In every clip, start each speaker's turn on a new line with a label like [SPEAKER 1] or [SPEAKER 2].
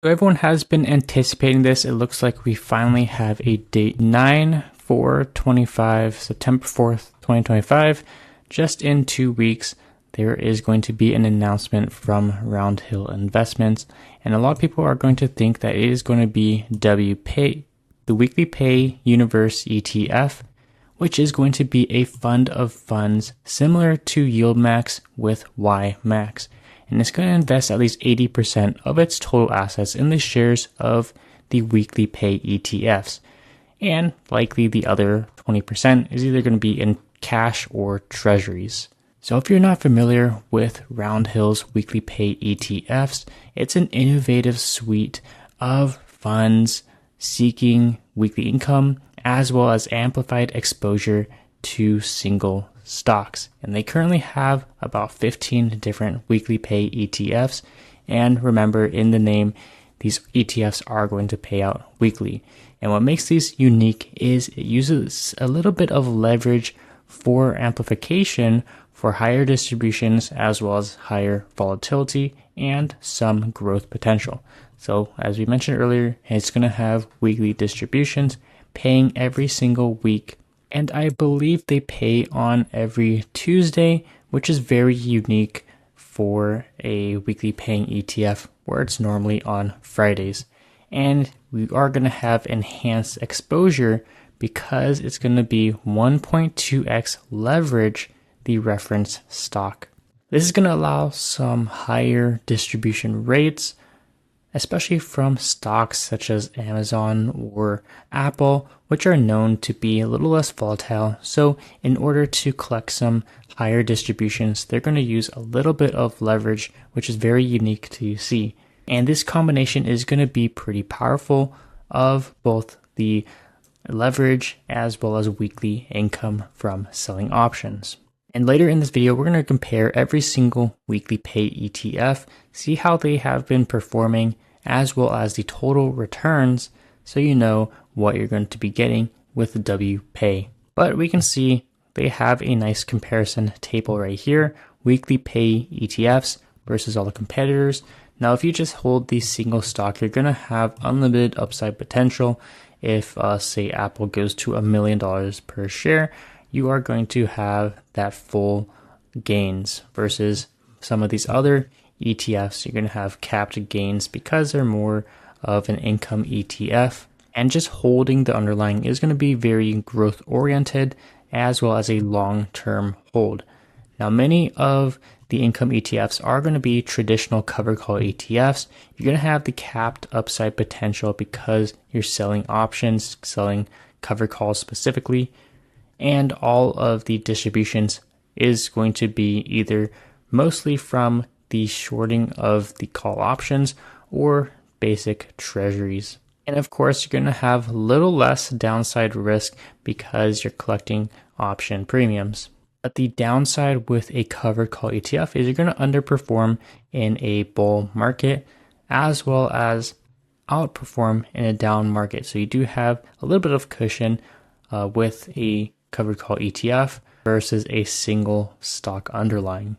[SPEAKER 1] So everyone has been anticipating this. It looks like we finally have a date 9/4/25, September 4th, 2025. Just in 2 weeks, there is going to be an announcement from Roundhill Investments. And a lot of people are going to think that it is going to be WPAY, the WeeklyPay Universe ETF, which is going to be a fund of funds similar to yieldmax with yieldmax. And it's going to invest at least 80% of its total assets in the shares of the WeeklyPay ETFs. And likely the other 20% is either going to be in cash or treasuries. So if you're not familiar with Roundhill's WeeklyPay ETFs, it's an innovative suite of funds seeking weekly income as well as amplified exposure to single stocks. And they currently have about 15 different WeeklyPay ETFs. And remember, in the name, these ETFs are going to pay out weekly. And what makes these unique is it uses a little bit of leverage for amplification for higher distributions as well as higher volatility and some growth potential. So as we mentioned earlier, it's going to have weekly distributions paying every single week. And I believe they pay on every Tuesday, which is very unique for a weekly paying ETF where it's normally on Fridays. And we are going to have enhanced exposure because it's going to be 1.2x leverage the reference stock. This is going to allow some higher distribution rates, especially from stocks such as Amazon or Apple, which are known to be a little less volatile. So in order to collect some higher distributions, they're going to use a little bit of leverage, which is very unique to see. And this combination is going to be pretty powerful of both the leverage as well as weekly income from selling options. And later in this video, we're going to compare every single WeeklyPay ETF, see how they have been performing, as well as the total returns, so you know what you're going to be getting with the WPAY. But we can see they have a nice comparison table right here, WeeklyPay ETFs versus all the competitors. Now, if you just hold the single stock, you're going to have unlimited upside potential. If, say, Apple goes to $1 million per share, you are going to have that full gains versus some of these other ETFs. You're going to have capped gains because they're more of an income ETF. And just holding the underlying is going to be very growth oriented as well as a long-term hold. Now, many of the income ETFs are going to be traditional covered call ETFs. You're going to have the capped upside potential because you're selling options, selling covered calls specifically. And all of the distributions is going to be either mostly from the shorting of the call options or basic treasuries. And of course, you're going to have a little less downside risk because you're collecting option premiums. But the downside with a covered call ETF is you're going to underperform in a bull market as well as outperform in a down market. So you do have a little bit of cushion with a covered call ETF versus a single stock underlying.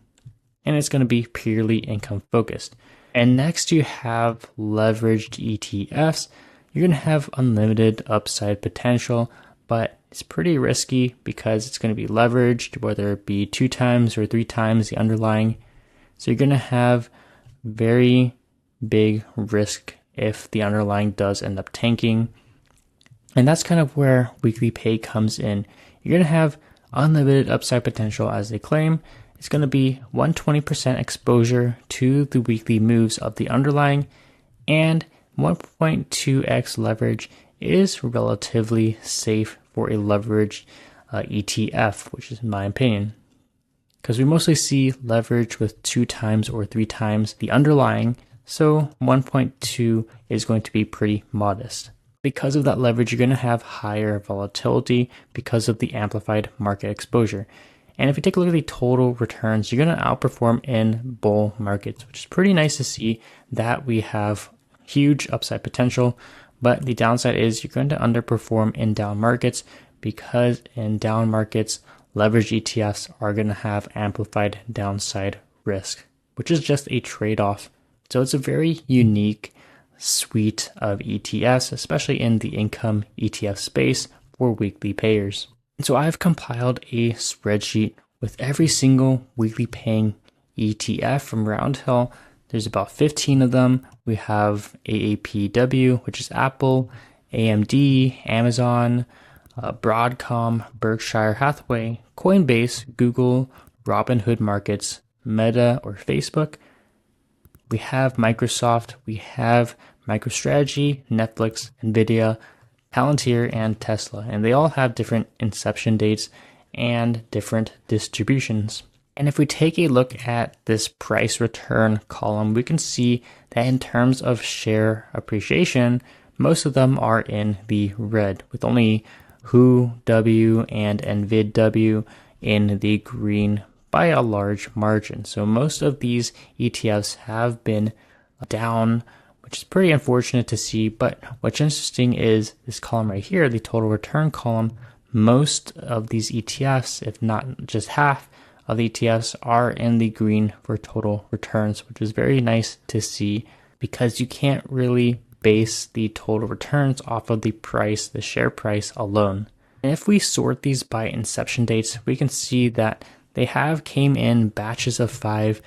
[SPEAKER 1] And it's going to be purely income focused. And next you have leveraged ETFs. You're going to have unlimited upside potential, but it's pretty risky because it's going to be leveraged, whether it be 2 times or 3 times the underlying. So you're going to have very big risk if the underlying does end up tanking. And that's kind of where WeeklyPay comes in. You're going to have unlimited upside potential as they claim. It's going to be 120% exposure to the weekly moves of the underlying, and 1.2x leverage is relatively safe for a leveraged ETF, which is in my opinion. Because we mostly see leverage with 2 times or 3 times the underlying, so 1.2 is going to be pretty modest. Because of that leverage, you're going to have higher volatility because of the amplified market exposure. And if you take a look at the total returns, you're going to outperform in bull markets, which is pretty nice to see that we have huge upside potential. But the downside is you're going to underperform in down markets because in down markets, leveraged ETFs are going to have amplified downside risk, which is just a trade-off. So it's a very unique suite of ETFs, especially in the income ETF space for weekly payers. And so I've compiled a spreadsheet with every single weekly paying ETF from Roundhill. There's about 15 of them. We have AAPW, which is Apple, AMD, Amazon, Broadcom, Berkshire Hathaway, Coinbase, Google, Robinhood Markets, Meta or Facebook. We have Microsoft, we have MicroStrategy, Netflix, Nvidia, Palantir, and Tesla. And they all have different inception dates and different distributions. And if we take a look at this price return column, we can see that in terms of share appreciation, most of them are in the red, with only WHO W and NVIDW in the green by a large margin. So most of these ETFs have been down, which is pretty unfortunate to see. But what's interesting is this column right here, the total return column. Most of these ETFs, if not just half of the ETFs, are in the green for total returns, which is very nice to see because you can't really base the total returns off of the price, the share price alone. And if we sort these by inception dates, we can see that they have came in batches of 5.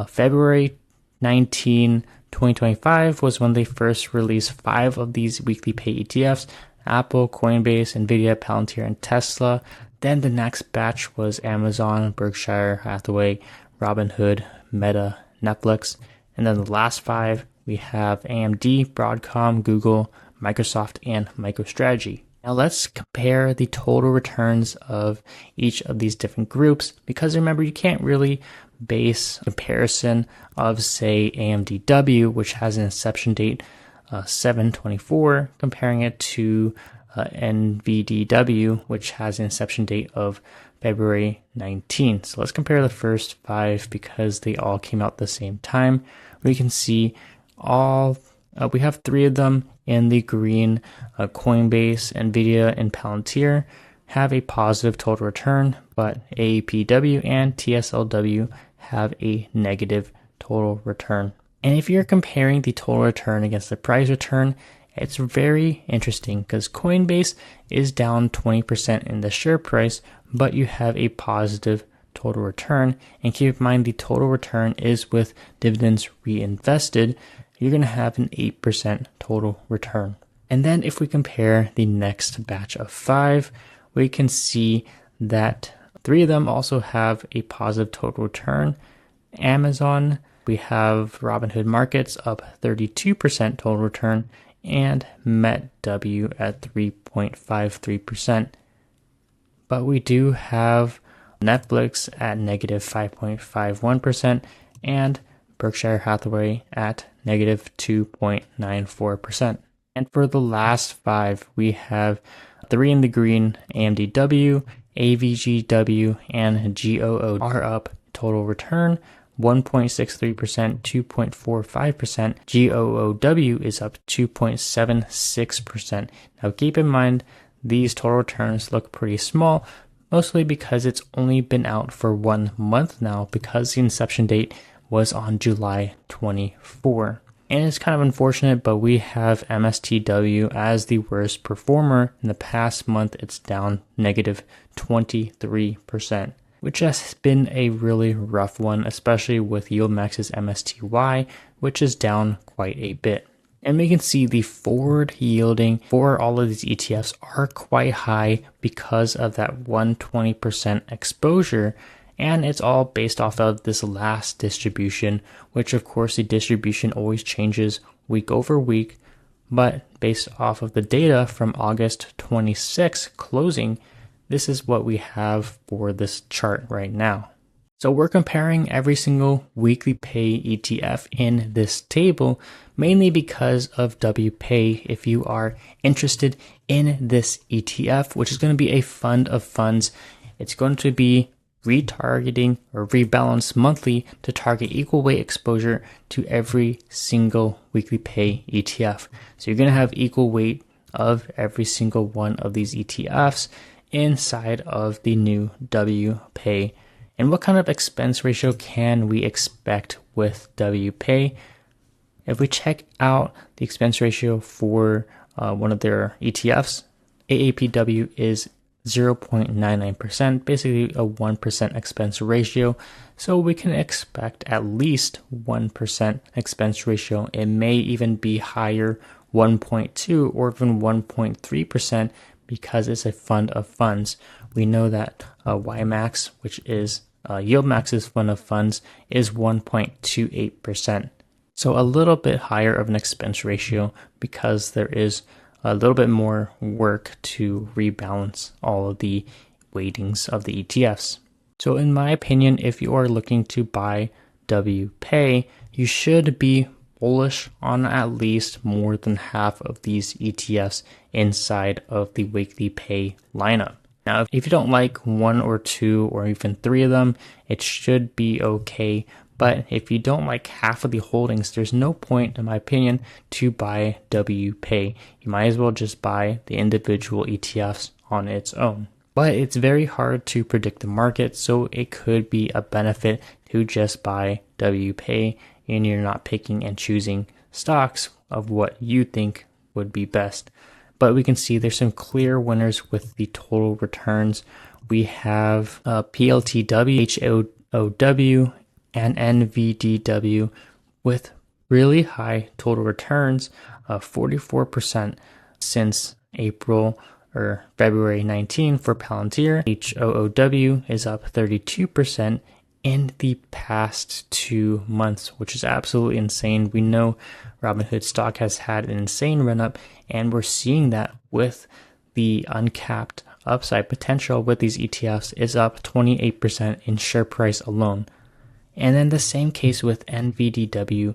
[SPEAKER 1] February 19, 2025 was when they first released 5 of these weekly pay ETFs: Apple, Coinbase, Nvidia, Palantir, and Tesla. Then the next batch was Amazon, Berkshire Hathaway, Robinhood, Meta, Netflix. And then the last 5, we have AMD, Broadcom, Google, Microsoft, and MicroStrategy. Now let's compare the total returns of each of these different groups, because remember, you can't really base comparison of, say, AMDW, which has an inception date 7/24, comparing it to NVDW, which has an inception date of February 19. So let's compare the first 5 because they all came out at the same time. We can see we have 3 of them in the green. Coinbase, Nvidia, and Palantir have a positive total return, but AAPW and TSLW have a negative total return. And if you're comparing the total return against the price return, it's very interesting because Coinbase is down 20% in the share price, but you have a positive total return. And keep in mind, the total return is with dividends reinvested. You're going to have an 8% total return. And then if we compare the next batch of 5, we can see that 3 of them also have a positive total return. Amazon, we have Robinhood Markets up 32% total return, and METW at 3.53%. But we do have Netflix at negative 5.51% and Berkshire Hathaway at negative 2.94%. And for the last 5, we have 3 in the green: AMDW, AVGW, and GOO are up total return 1.63%, 2.45%. GOOW is up 2.76%. Now keep in mind, these total returns look pretty small, mostly because it's only been out for 1 month now, because the inception date was on July 24. And it's kind of unfortunate, but we have MSTW as the worst performer. In the past month, it's down negative 23%, which has been a really rough one, especially with yieldmax's MSTY, which is down quite a bit. And we can see the forward yielding for all of these ETFs are quite high because of that 120% exposure. And it's all based off of this last distribution, which of course the distribution always changes week over week. But based off of the data from August 26 closing, this is what we have for this chart right now. So we're comparing every single weekly pay ETF in this table, mainly because of WPAY. If you are interested in this ETF, which is going to be a fund of funds, it's going to be retargeting or rebalance monthly to target equal weight exposure to every single weekly pay ETF. So you're going to have equal weight of every single one of these ETFs inside of the new WPAY. And what kind of expense ratio can we expect with WPAY? If we check out the expense ratio for one of their ETFs, AAPW is 0.99%, basically a 1% expense ratio. So we can expect at least 1% expense ratio. It may even be higher, 1.2 or even 1.3%, because it's a fund of funds. We know that yieldmax, which is yieldmax's fund of funds, is 1.28%. So a little bit higher of an expense ratio because there is a little bit more work to rebalance all of the weightings of the ETFs. So in my opinion, if you are looking to buy WPAY, you should be bullish on at least more than half of these ETFs inside of the WeeklyPay lineup. Now, if you don't like one or two or even three of them, it should be okay. But if you don't like half of the holdings, there's no point, in my opinion, to buy WPAY. You might as well just buy the individual ETFs on its own. But it's very hard to predict the market, so it could be a benefit to just buy WPAY, and you're not picking and choosing stocks of what you think would be best. But we can see there's some clear winners with the total returns. We have PLTW, HOW, and NVDW with really high total returns of 44% since April or February 19 for Palantir. HOOW is up 32% in the past 2 months, which is absolutely insane. We know Robinhood stock has had an insane run up, and we're seeing that with the uncapped upside potential with these ETFs is up 28% in share price alone. And then the same case with NVDW,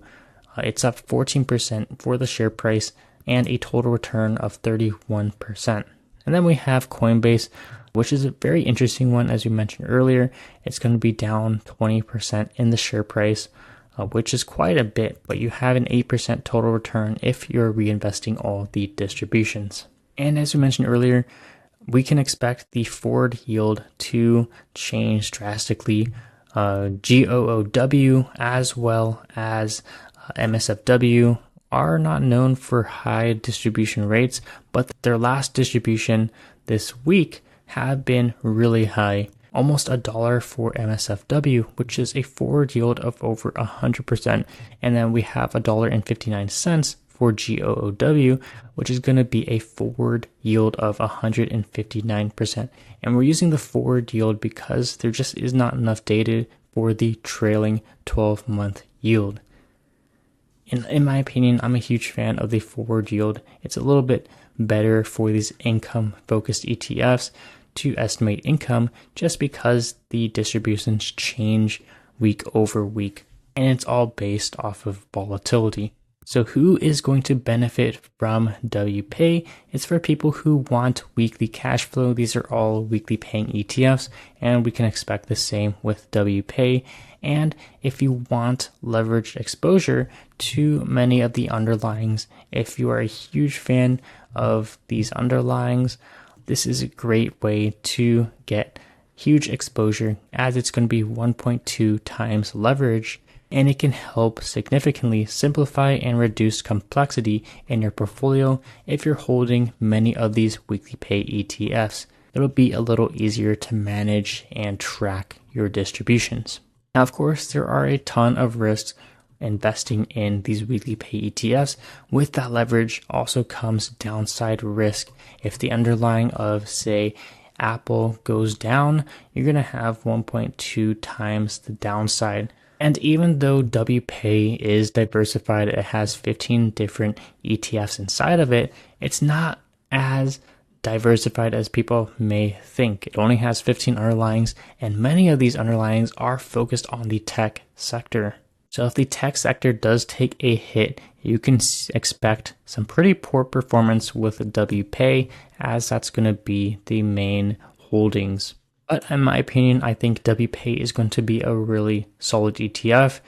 [SPEAKER 1] it's up 14% for the share price and a total return of 31%. And then we have Coinbase, which is a very interesting one. As we mentioned earlier, it's going to be down 20% in the share price, which is quite a bit, but you have an 8% total return if you're reinvesting all the distributions. And as we mentioned earlier, we can expect the forward yield to change drastically. GOOW as well as MSFW are not known for high distribution rates, but their last distribution this week have been really high. Almost $1 for MSFW, which is a forward yield of over 100%. And then we have $1.59 for GOOW, which is going to be a forward yield of 159%. And we're using the forward yield because there just is not enough data for the trailing 12-month yield. In my opinion, I'm a huge fan of the forward yield. It's a little bit better for these income-focused ETFs to estimate income just because the distributions change week over week, and it's all based off of volatility. So who is going to benefit from WPAY? It's for people who want weekly cash flow. These are all weekly paying ETFs, and we can expect the same with WPAY. And if you want leveraged exposure to many of the underlyings, if you are a huge fan of these underlyings, this is a great way to get huge exposure, as it's going to be 1.2 times leverage. And it can help significantly simplify and reduce complexity in your portfolio if you're holding many of these WeeklyPay ETFs. It'll be a little easier to manage and track your distributions. Now, of course, there are a ton of risks investing in these WeeklyPay ETFs. With that leverage also comes downside risk. If the underlying of, say, Apple goes down, you're going to have 1.2 times the downside. And even though WPAY is diversified, it has 15 different ETFs inside of it, it's not as diversified as people may think. It only has 15 underlyings, and many of these underlyings are focused on the tech sector. So if the tech sector does take a hit, you can expect some pretty poor performance with WPAY, as that's going to be the main holdings. But in my opinion, I think WPAY is going to be a really solid ETF.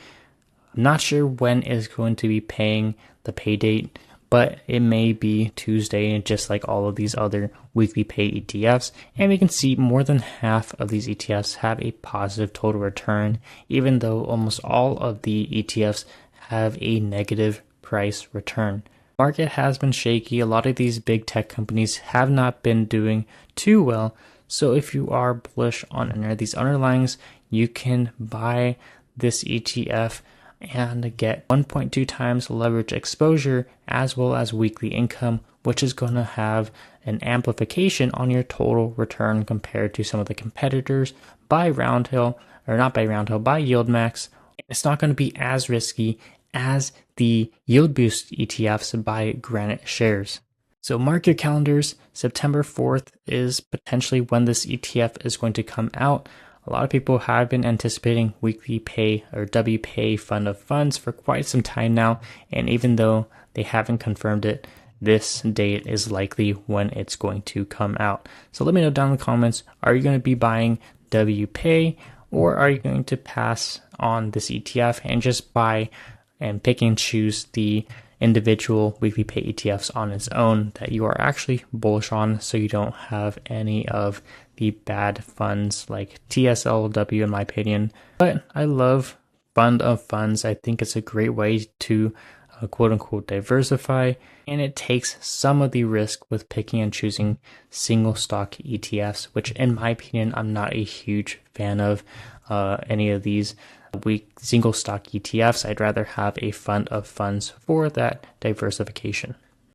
[SPEAKER 1] I'm not sure when it's going to be paying the pay date, but it may be Tuesday, just like all of these other WeeklyPay ETFs. And we can see more than half of these ETFs have a positive total return, even though almost all of the ETFs have a negative price return. Market has been shaky. A lot of these big tech companies have not been doing too well. So if you are bullish on any of these underlyings, you can buy this ETF and get 1.2 times leverage exposure as well as weekly income, which is going to have an amplification on your total return compared to some of the competitors by Roundhill, or not by Roundhill, by yieldmax. It's not going to be as risky as the yield boost ETFs by Granite Shares. So mark your calendars. September 4th is potentially when this ETF is going to come out. A lot of people have been anticipating WeeklyPay or WPAY fund of funds for quite some time now, and even though they haven't confirmed it, this date is likely when it's going to come out. So let me know down in the comments, are you going to be buying WPAY, or are you going to pass on this ETF and just buy and pick and choose the individual WeeklyPay ETFs on its own that you are actually bullish on, so you don't have any of the bad funds like TSLW in my opinion. But I love fund of funds. I think it's a great way to quote unquote diversify, and it takes some of the risk with picking and choosing single stock ETFs, which in my opinion I'm not a huge fan of any of these single stock ETFs. I'd rather have a fund of funds for that diversification.